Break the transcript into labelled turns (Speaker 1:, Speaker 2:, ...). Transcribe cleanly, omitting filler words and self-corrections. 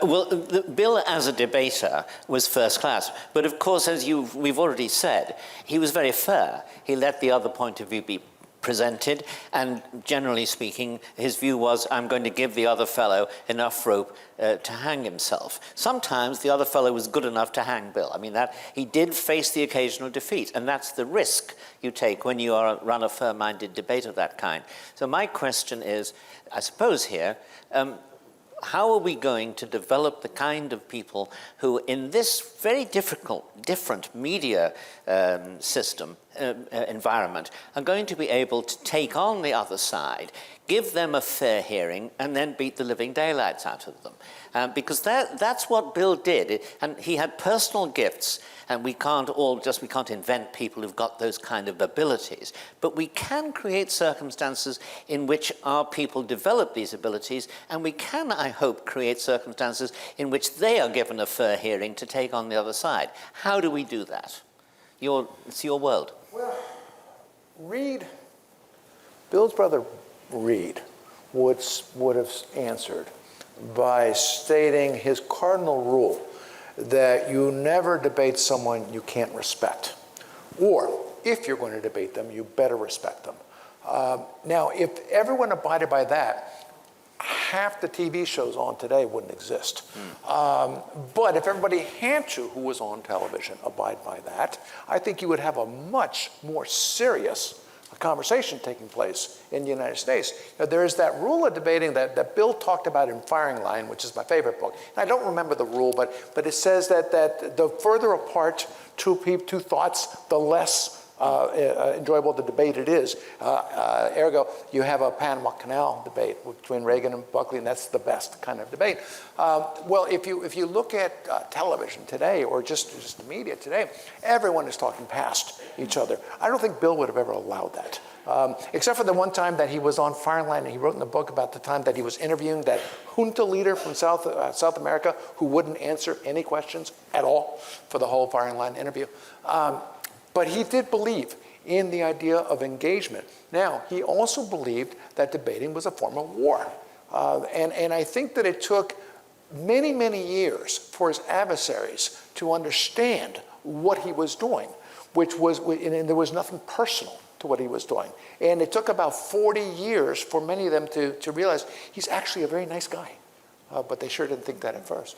Speaker 1: Well, Bill as a debater was first class, but of course, as we've already said, he was very fair. He let the other point of view be presented, and generally speaking, his view was, I'm going to give the other fellow enough rope to hang himself. Sometimes the other fellow was good enough to hang Bill. I mean, that he did face the occasional defeat, and that's the risk you take when you run a fair-minded debate of that kind. So my question is, I suppose here, how are we going to develop the kind of people who, in this very different media system, environment, are going to be able to take on the other side, give them a fair hearing, and then beat the living daylights out of them? Because that's what Bill did, and he had personal gifts, and we can't invent people who've got those kind of abilities, but we can create circumstances in which our people develop these abilities, and we can, I hope, create circumstances in which they are given a fair hearing to take on the other side. How do we do that? It's your world.
Speaker 2: Well, Bill's brother Reed would have answered by stating his cardinal rule that you never debate someone you can't respect. Or, if you're going to debate them, you better respect them. Now, if everyone abided by that, half the TV shows on today wouldn't exist. But if everybody had to, who was on television, abide by that, I think you would have a much more serious conversation taking place in the United States. Now, there is that rule of debating that Bill talked about in Firing Line, which is my favorite book. And I don't remember the rule, but it says that the further apart two thoughts, the less enjoyable the debate it is. Ergo, you have a Panama Canal debate between Reagan and Buckley, and that's the best kind of debate. Well, if you look at television today, or just the media today, everyone is talking past each other. I don't think Bill would have ever allowed that. Except for the one time that he was on Firing Line, and he wrote in the book about the time that he was interviewing that junta leader from South America who wouldn't answer any questions at all for the whole Firing Line interview. But he did believe in the idea of engagement. Now, he also believed that debating was a form of war. And I think that it took many, many years for his adversaries to understand what he was doing, and there was nothing personal to what he was doing. And it took about 40 years for many of them to realize he's actually a very nice guy. But they sure didn't think that at first.